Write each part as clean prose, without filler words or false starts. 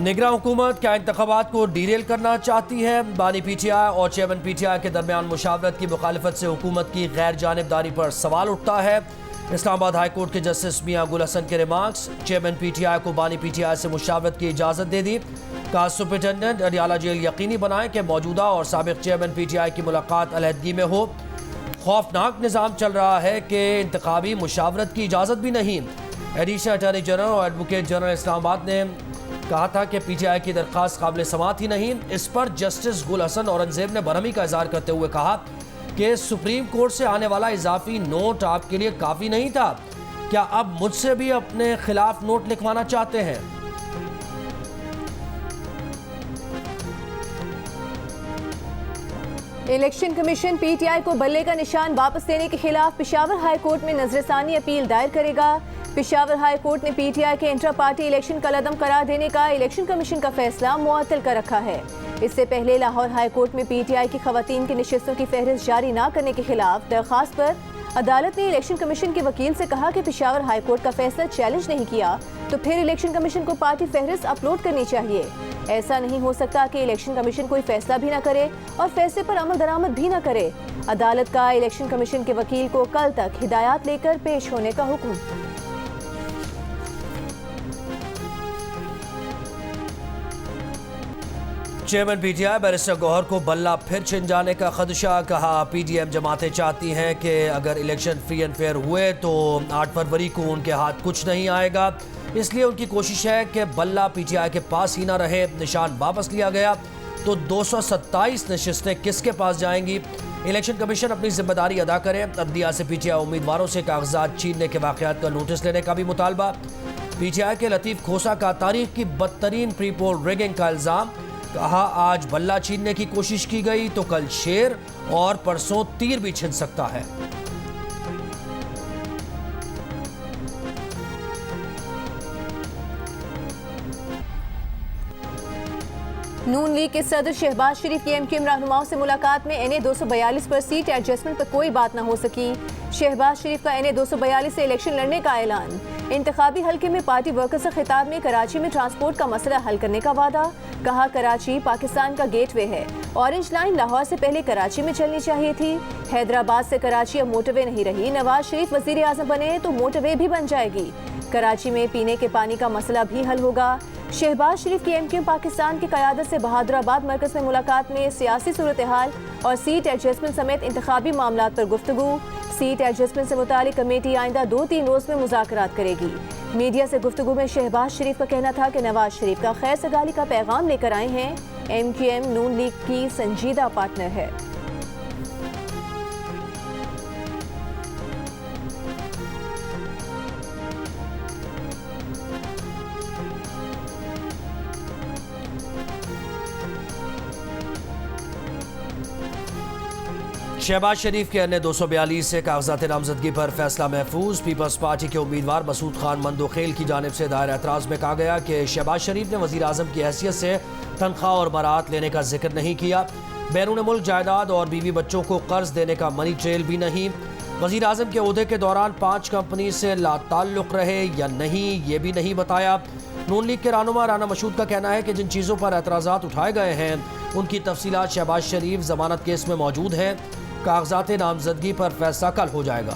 निगरां हुकूमत क्या इंतखाबात को डीरेल करना चाहती है? बानी पीटीआई और चेयरमैन पीटीआई के दरमियान मुशावरत की मुखालिफत से हुकूमत की गैर जानिबदारी पर सवाल उठता है। इस्लामाबाद हाई कोर्ट के जस्टिस मियां गुल हसन के रिमार्क्स, चेयरमैन पीटीआई को बानी पीटीआई से मुशावरत की इजाज़त दे दी। कहा सुपरिटेंडेंट अडियाला जेल यकीनी बनाए कि मौजूदा और साबिक चेयरमैन पीटीआई की मुलाकात अलहदगी में हो। खौफनाक निज़ाम चल रहा है कि इंतखाबी मुशावरत की इजाज़त भी नहीं। एडिशनल अटॉर्नी जनरल और एडवोकेट जनरल इस्लामाबाद ने कहा था कि पीटीआई की दरख्वास्त काबिल समाअत ही नहीं। इस पर जस्टिस गुल हसन औरंगजेब ने बरहमी का इजहार करते हुए कहा कि सुप्रीम कोर्ट से आने वाला इजाफी नोट आपके लिए काफ़ी नहीं था। क्या अब मुझसे भी अपने खिलाफ नोट लिखवाना चाहते हैं? इलेक्शन कमीशन पीटीआई को बल्ले का निशान वापस लेने के खिलाफ पेशावर हाई कोर्ट में नजरसानी अपील दायर करेगा। पेशावर हाई कोर्ट ने पीटीआई के इंट्रा पार्टी इलेक्शन कलअदम करार देने का इलेक्शन कमीशन का फैसला मुअत्तल कर रखा है। इससे पहले लाहौर हाई कोर्ट में पीटीआई की खवातीन की नशिस्तों की फहरिस्त जारी न करने के खिलाफ दरख्वास्त पर अदालत ने इलेक्शन कमीशन के वकील से कहा कि पेशावर हाई कोर्ट का फैसला चैलेंज नहीं किया तो फिर इलेक्शन कमीशन को पार्टी फहरिस्त अपलोड करनी चाहिए। ऐसा नहीं हो सकता कि इलेक्शन कमीशन कोई फैसला भी न करे और फैसले पर अमल दरामद भी न करे। अदालत का इलेक्शन कमीशन के वकील को कल तक हिदायत लेकर पेश होने का हुक्म। चेयरमैन पीटीआई बैरिस्टर गौहर को बल्ला फिर छिन जाने का खदशा। कहा पीडीएम जमातें चाहती हैं कि अगर इलेक्शन फ्री एंड फेयर हुए तो 8 फरवरी को उनके हाथ कुछ नहीं आएगा, इसलिए उनकी कोशिश है कि बल्ला पीटीआई के पास ही ना रहे। निशान वापस लिया गया तो 227 नशिस्तें किसके पास जाएंगी? इलेक्शन कमीशन अपनी जिम्मेदारी अदा करे। अदलिया से पीटीआई उम्मीदवारों से कागजात छीनने के वाकयात का नोटिस लेने का भी मुतालबा। पीटीआई के लतीफ खोसा का तारीख की बदतरीन प्री पोल रिगिंग का इल्जाम। कहा आज बल्ला छीनने की कोशिश की गई तो कल शेर और परसों तीर भी छिन सकता है। नून लीग के सदर शहबाज शरीफ की एमक्यूएम रहनुमाओं से मुलाकात में एनए 242 पर सीट एडजस्टमेंट पर कोई बात न हो सकी। शहबाज शरीफ का एनए 242 से इलेक्शन लड़ने का ऐलान। इंतखाबी हल्के में पार्टी वर्कर्स से खिताब में कराची में ट्रांसपोर्ट का मसला हल करने का वादा। कहा कराची पाकिस्तान का गेटवे है। ऑरेंज लाइन लाहौर से पहले कराची में चलनी चाहिए थी। हैदराबाद से कराची अब मोटरवे नहीं रही। नवाज शरीफ वजीर आजम बने तो मोटरवे भी बन जाएगी। कराची में पीने के पानी का मसला भी हल होगा। शहबाज शरीफ की एमक्यूएम पाकिस्तान की क़यादत से बहादुराबाद मरकज़ में मुलाकात में सियासी सूरत हाल और सीट एडजस्टमेंट समेत इंतखाबी मामलात पर गुफ्तगू। सीट एडजस्टमेंट से मुतालिक कमेटी आइंदा 2-3 रोज़ में मुज़ाकरात करेगी। मीडिया से गुफ्तगू में शहबाज शरीफ का कहना था कि नवाज शरीफ का खैर सगाली का पैगाम लेकर आए हैं। एमक्यूएम नून लीग की संजीदा पार्टनर है। शहबाज शरीफ के अन्य 242 से कागजात नामजदगी पर फैसला महफूज। पीपल्स पार्टी के उम्मीदवार मसूद खान मंदोखेल की जानिब से दायर एतराज़ में कहा गया कि शहबाज शरीफ ने वज़ीर आज़म की हैसियत से तनख्वाह और बरात लेने का जिक्र नहीं किया। बैरून मुल्क जायदाद और बीवी बच्चों को कर्ज देने का मनी ट्रेल भी नहीं। वज़ीर आज़म के ओहदे के दौरान 5 कंपनी से लाताल्लुक़ रहे या नहीं, ये भी नहीं बताया। नून लीग के रहनुमा राना मशहूद का कहना है कि जिन चीज़ों पर एतराज़ात उठाए गए हैं उनकी तफसीलात शहबाज शरीफ जमानत केस में मौजूद है। कागजात नामजदगी पर फैसला कल हो जाएगा।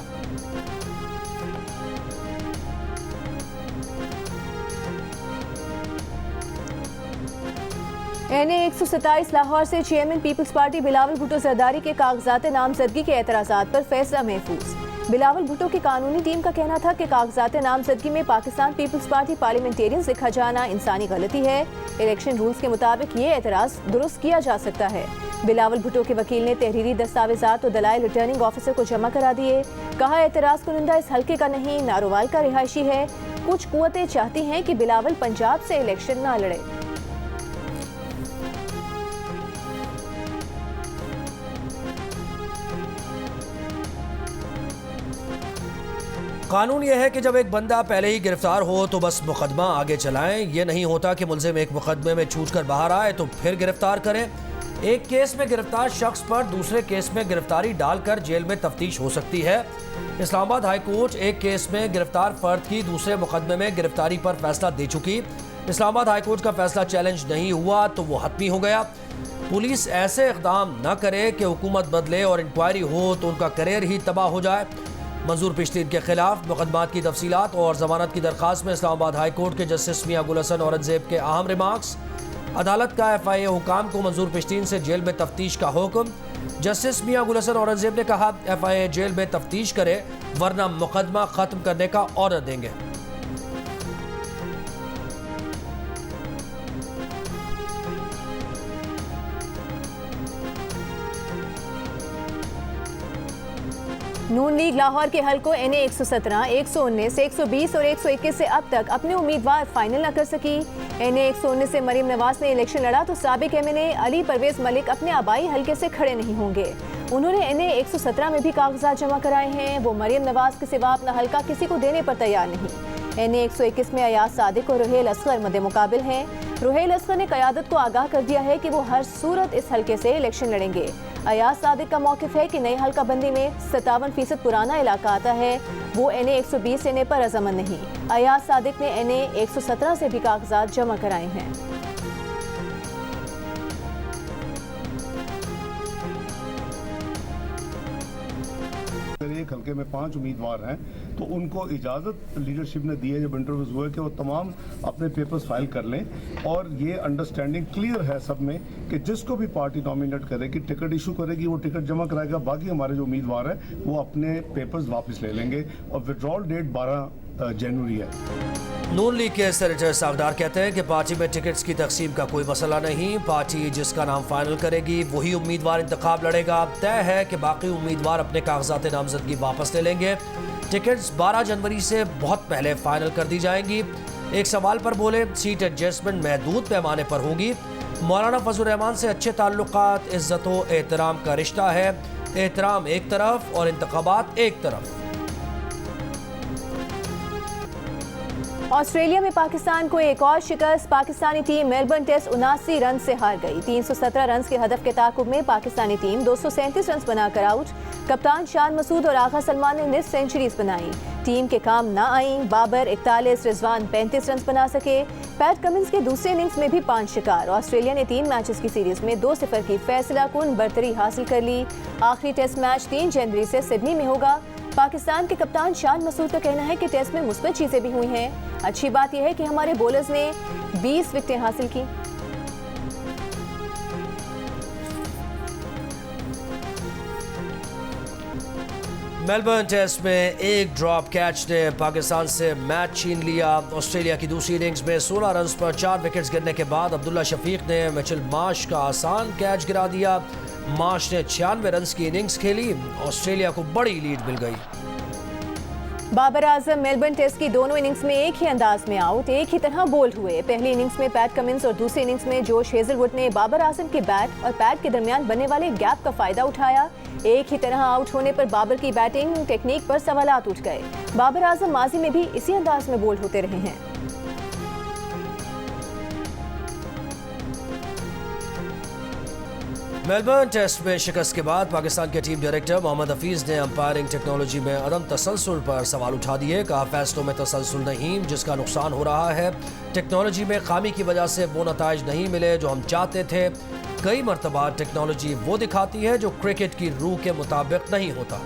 एनए 127 लाहौर से chairman peoples party Bilawal Bhutto Zardari के कागजात नामजदगी के एतराज़ात पर फैसला महफूज। बिलावल भुट्टो की कानूनी टीम का कहना था कि कागजात नामजदगी में पाकिस्तान पीपल्स पार्टी पार्लियामेंटेरियंस लिखा जाना इंसानी गलती है। इलेक्शन रूल्स के मुताबिक ये एतराज़ दुरुस्त किया जा सकता है। बिलावल भुट्टो के वकील ने तहरीरी दस्तावेजात और दलाइल रिटर्निंग ऑफिसर को जमा करा दिए। कहा एतराज़ कुनिंदा इस हल्के का नहीं, नारोवाल का रिहायशी है। कुछ कुव्वतें चाहती हैं कि बिलावल पंजाब से इलेक्शन ना लड़े। कानून यह है कि जब एक बंदा पहले ही गिरफ्तार हो तो बस मुकदमा आगे चलाएं। ये नहीं होता कि मुलजिम एक मुकदमे में छूट कर बाहर आए तो फिर गिरफ्तार करें। एक केस में गिरफ्तार शख्स पर दूसरे केस में गिरफ्तारी डालकर जेल में तफ्तीश हो सकती है। इस्लामाबाद हाई कोर्ट एक केस में गिरफ्तार फर्द की दूसरे मुकदमे में गिरफ्तारी पर फैसला दे चुकी। इस्लामाबाद हाईकोर्ट का फैसला चैलेंज नहीं हुआ तो वो हतमी हो गया। पुलिस ऐसे इक़दाम न करे कि हुकूमत बदले और इंक्वायरी हो तो उनका करियर ही तबाह हो जाए। मंजूर पेशतीन के खिलाफ मुकदमात की तफसीलात और जमानत की दरख्वास्त में इस्लामाबाद हाईकोर्ट के जस्टिस मियां गुल हसन औरंगजेब के अहम रिमार्क्स। अदालत का FIA हुकाम को मंजूर पेशतीन से जेल में तफ्तीश का हुक्म। जस्टिस मियां गुल हसन औरंगजेब ने कहा, FIA जेल में तफ्तीश करे वरना मुकदमा खत्म करने का ऑर्डर देंगे। नून लीग लाहौर के हलकों NA 117, 119, 120 और 121 से अब तक अपने उम्मीदवार फाइनल न कर सकी। NA 119 से मरीम नवाज ने इलेक्शन लड़ा तो साबिक MNA अली परवेज मलिक अपने आबाई हलके से खड़े नहीं होंगे। उन्होंने NA 117 में भी कागजात जमा कराए हैं। वो मरीम नवाज के सिवा अपना हलका किसी को देने पर तैयार नहीं। NA 121 में अयाज सादिक और रुहेल असगर मद्दे मुकाबिल हैं। रुहेल असगर ने क़यादत को आगाह कर दिया है कि वो हर सूरत इस हलके से इलेक्शन लड़ेंगे। अयाज सादिक का मौक़िफ़ है कि नई हल्का बंदी में 57% पुराना इलाका आता है। वो NA 120 लेने पर रजामंद नहीं। अयाज सादिक ने NA 117 से भी कागजात जमा कराए हैं। एक हल्के में 5 उम्मीदवार हैं तो उनको इजाज़त लीडरशिप ने दी है जब इंटरव्यूज हुए कि वो तमाम अपने पेपर्स फाइल कर लें और ये अंडरस्टैंडिंग क्लियर है सब में कि जिसको भी पार्टी नॉमिनेट करेगी टिकट इशू करेगी वो टिकट जमा कराएगा। बाकी हमारे जो उम्मीदवार हैं वो अपने पेपर्स वापस ले लेंगे और विड्रॉल डेट 12 जनवरी है। नून लीग के सेनेटर सागदार कहते हैं कि पार्टी में टिकट्स की तकसीम का कोई मसला नहीं। पार्टी जिसका नाम फाइनल करेगी वही उम्मीदवार इंतखाब लड़ेगा। तय है कि बाकी उम्मीदवार अपने कागजात नामजदगी वापस ले लेंगे। टिकट्स 12 जनवरी से बहुत पहले फाइनल कर दी जाएंगी। एक सवाल पर बोले, सीट एडजस्टमेंट महदूद पैमाने पर होगी। मौलाना फजल रहमान से अच्छे ताल्लुकात, इज्जत व एहतराम का रिश्ता है। एहतराम एक तरफ और इंतखाबात एक तरफ। ऑस्ट्रेलिया में पाकिस्तान को एक और शिकस्त। Pakistani team Melbourne test 79 run से हार गई। 317 रन के हदफ के ताकुब में पाकिस्तानी टीम 237 रन बनाकर आउट। कप्तान शान मसूद और आगा सलमान ने निस्फ सेंचुरीज बनाई। टीम के काम ना आई। बाबर 41, रिजवान 35 रन बना सके। पैट कमिंस के दूसरे इनिंग्स में भी 5 शिकार। ऑस्ट्रेलिया ने 3 मैचेस की सीरीज में 2-0 की फैसलाकुन बढ़तरी हासिल कर ली। आखिरी टेस्ट मैच 3 जनवरी से सिडनी में होगा। पाकिस्तान के कप्तान शान मसूद का कहना है कि टेस्ट में मुस्बत चीजें भी हुई हैं। अच्छी बात यह है कि हमारे बॉलर्स ने 20 विकेटें हासिल की। मेलबर्न टेस्ट में एक ड्रॉप कैच ने पाकिस्तान से मैच छीन लिया। ऑस्ट्रेलिया की दूसरी इनिंग्स में 16 रन पर 4 विकेट्स गिरने के बाद अब्दुल्ला शफीक ने मिचेल मार्श का आसान कैच गिरा दिया। मार्श ने 96 रन की इनिंग्स खेली। ऑस्ट्रेलिया को बड़ी लीड मिल गई। बाबर आजम मेलबर्न टेस्ट की दोनों इनिंग्स में एक ही अंदाज में आउट, एक ही तरह बोल्ड हुए। पहली इनिंग्स में पैट कमिंस और दूसरी इनिंग्स में जोश हेजलवुड ने बाबर आजम के बैट और पैट के दरमियान बनने वाले गैप का फायदा उठाया। एक ही तरह आउट होने पर बाबर की बैटिंग टेक्निक पर सवालात उठ गए। बाबर आजम माजी में भी इसी अंदाज में बोल्ड होते रहे हैं। मेलबर्न टेस्ट में शिकस्त के बाद पाकिस्तान के टीम डायरेक्टर मोहम्मद हफीज ने अंपायरिंग टेक्नोलॉजी में अदम तसलसल पर सवाल उठा दिए। कहा, फैसलों में तसलसल नहीं जिसका नुकसान हो रहा है। टेक्नोलॉजी में खामी की वजह से वो नताइज नहीं मिले जो हम चाहते थे। कई मरतबा टेक्नोलॉजी वो दिखाती है जो क्रिकेट की रूह के मुताबिक नहीं होता।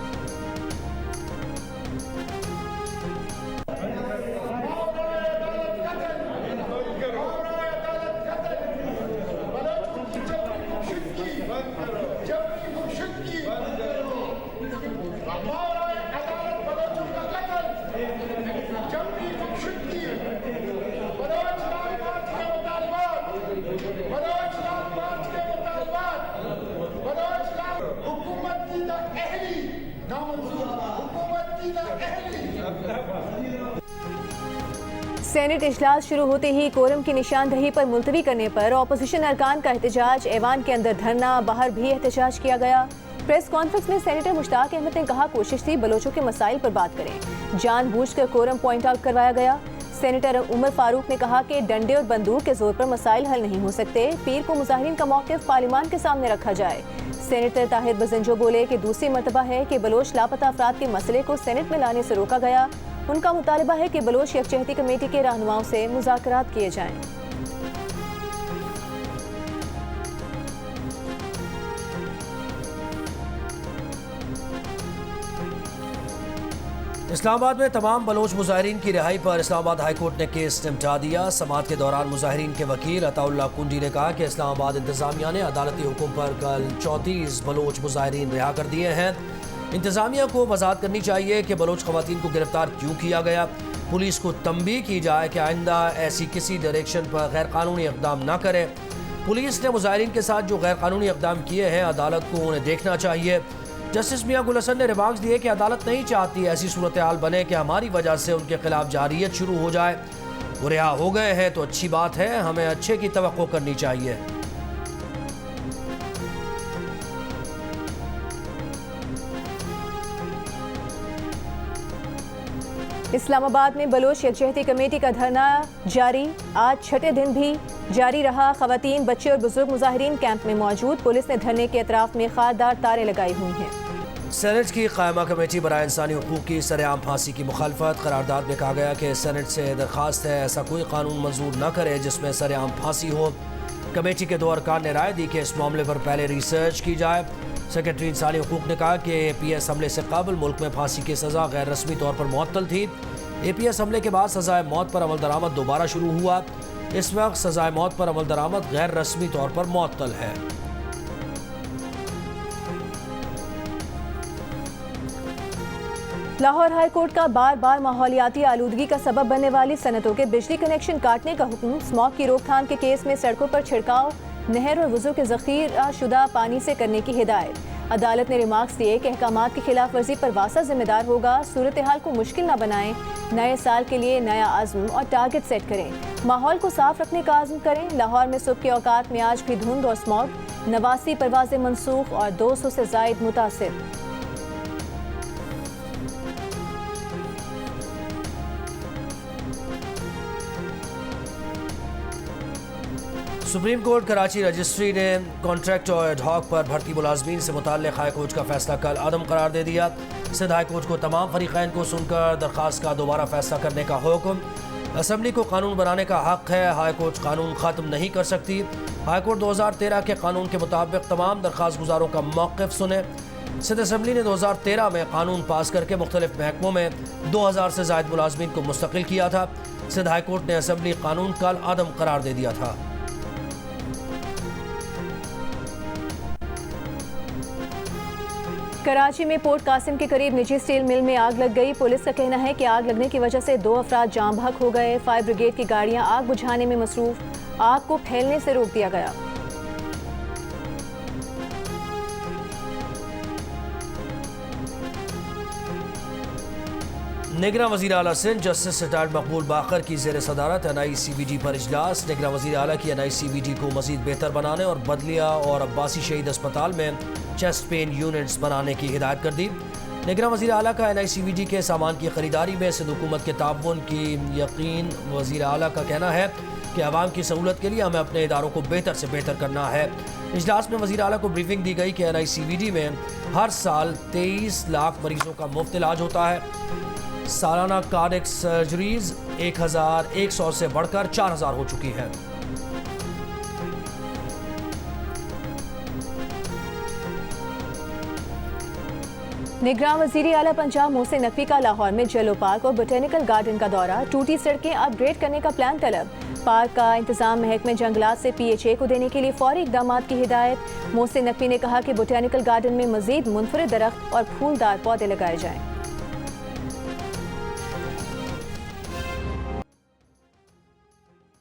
सेनेट इजलास शुरू होते ही कोरम की निशानदही पर मुलतवी करने पर अपोजिशन अरकान का एहतजाज। ऐवान के अंदर धरना, बाहर भी एहतजाज किया गया। प्रेस कॉन्फ्रेंस में सेनेटर मुश्ताक अहमद ने कहा, कोशिश थी बलोचों के मसाइल पर बात करें। जानबूझकर कोरम पॉइंट आउट करवाया गया। सेनेटर उमर फारूक ने कहा कि डंडे और बंदूक के जोर पर मसाइल हल नहीं हो सकते। पीर को मुजाहिरीन का मौक़िफ़ पार्लियामान के सामने रखा जाए। सेनेटर ताहिर बजंजो बोले कि दूसरी मरतबा है कि बलोच लापता अफराद के मसले को सेनेट में लाने से रोका गया। उनका मुतालबा है कि बलोच यकजहती कमेटी के रहनुमाओं से मुज़ाकरात किए जाएं। इस्लामाबाद में तमाम बलोच मुजाहिरीन की रिहाई पर इस्लामाबाद हाई कोर्ट ने केस निपटा दिया। समाअत के दौरान मुजाहिरीन के वकील अताउल्लाह कुंडी ने कहा कि इस्लामाबाद इंतजामिया ने अदालती हुक्म पर कल 34 बलोच मुजाहिरीन रिहा कर दिए हैं। इंतजामिया को वजाहत करनी चाहिए कि बलोच खवातीन को गिरफ्तार क्यों किया गया। पुलिस को तंबीह की जाए कि आइंदा ऐसी किसी डायरेक्शन पर गैर कानूनी इक़दाम न करे। पुलिस ने मुजाहिरीन के साथ जो गैर कानूनी इक़दाम किए हैं अदालत को उन्हें देखना चाहिए। जस्टिस मियां गुल हसन ने रिमार्क्स दिए कि अदालत नहीं चाहती ऐसी सूरत हाल बने कि हमारी वजह से उनके खिलाफ जारियत शुरू हो जाए। वो रिहा हो गए हैं तो अच्छी बात है, हमें अच्छे की तवक्को करनी चाहिए। इस्लामाबाद में बलोच यकजहती कमेटी का धरना जारी, आज छठे दिन भी जारी रहा। खवातीन, बच्चे और बुजुर्ग मुजाहिरीन कैंप में मौजूद। पुलिस ने धरने के अतराफ में खारदार तारे लगाई हुई हैं। सेनेट की कायमा कमेटी बराए इंसानी हुकूक की सरेआम फांसी की मुखालफत। करारदाद में कहा गया कि सेनेट से दरख्वास्त है ऐसा कोई कानून मंजूर न करे जिसमें सरेआम फांसी हो। कमेटी के 2 अरकान ने राय दी कि इस मामले पर पहले रिसर्च की जाए। सेक्रेटरी इंसानी हुकूक ने कहा कि APS हमले से कबल मुल्क में फांसी की सज़ा गैर रस्मी तौर पर मुअत्तल थी। APS हमले के बाद सज़ाए मौत पर अमल दरामद दोबारा शुरू हुआ। इस वक्त सज़ाए मौत पर अमल दरामद गैर रस्मी तौर पर मुअत्तल है। लाहौर हाई कोर्ट का बार बार माहौलियाती आलूदगी का सबब बनने वाली सनतों के बिजली कनेक्शन काटने का हुक्म। स्मॉग की रोकथाम के केस में सड़कों पर छिड़काव, नहर और वुज़ू के ज़ख़ीरा शुदा पानी से करने की हिदायत। अदालत ने रिमार्क्स दिए कि अहकामात की खिलाफ वर्जी पर वासा जिम्मेदार होगा। सूरत हाल को मुश्किल न बनाएं। नए साल के लिए नया आज़म और टारगेट सेट करें। माहौल को साफ रखने का आज़म करें। लाहौर में सुबह के औकात में आज भी धुंध और स्मॉग, 89 परवाज़ें मनसूख और 200 से ज़ायद मुतासिर। सुप्रीम कोर्ट कराची रजिस्ट्री ने कॉन्ट्रैक्ट और एडहॉक पर भर्ती मुलाजमीन से मुताल्लिक़ हाई कोर्ट का फैसला कल अदम करार दे दिया। सिंध हाई कोर्ट को तमाम फरीक़ैन को सुनकर दरख्वास्त का दोबारा फैसला करने का हुक्म। असम्बली को कानून बनाने का हक़ है, हाई कोर्ट कानून ख़त्म नहीं कर सकती। हाई कोर्ट 2013 के कानून के मुताबिक तमाम दरख्वास्त गुजारों का मौक़िफ़ सुने। सिंध असम्बली ने 2013 में कानून पास करके मुख्तलिफ महकमों में 2000 से ज़ायद मुलाजमीन को मुस्तकिल किया था। सिंध हाई कोर्ट ने असम्बली कानून कल अदम करार दे दिया था। कराची में पोर्ट कासिम के करीब निजी स्टील मिल में आग लग गई। पुलिस का कहना है कि आग लगने की वजह से 2 अफराद जाम बहक हो गए। फायर ब्रिगेड की गाड़ियां आग बुझाने में मसरूफ। आग को फैलने से रोक दिया गया। निगरान वज़ीर आला सिंध जस्टिस रिटायर्ड मकबूल बाकर की ज़ेर सदारत NICVD पर इजलास। निगरान वज़ीर आला की NICVD को मज़ीद बेहतर बनाने और बदलिया और अब्बासी शहीद अस्पताल में चेस्ट पेन यूनिट्स बनाने की हिदायत कर दी। निगरान वज़ीर आला का NICVD के सामान की खरीदारी में सिंध हुकूमत के ताउन की यकीन। वज़ीर आला का कहना है कि आवाम की सहूलत के लिए हमें अपने इदारों को बेहतर से बेहतर करना है। इजलास में वज़ीर आला को ब्रीफिंग दी गई कि NICVD में हर साल 23 लाख मरीजों का मुफ्त इलाज होता है। सालाना कार्डियक सर्जरीज 1100 से बढ़कर 4000 हो चुकी है। निगरान वज़ीर आला पंजाब मोहसिन नकवी का लाहौर में जेलो पार्क और बोटेनिकल गार्डन का दौरा। टूटी सड़कें अपग्रेड करने का प्लान तलब। पार्क का इंतजाम महकमे जंगलात से PHA को देने के लिए फौरी इकदाम की हिदायत। मोहसिन नकवी ने कहा कि बोटेनिकल गार्डन में मजीद मुनफरिद दरख्त और फूलदार पौधे लगाए जाएं।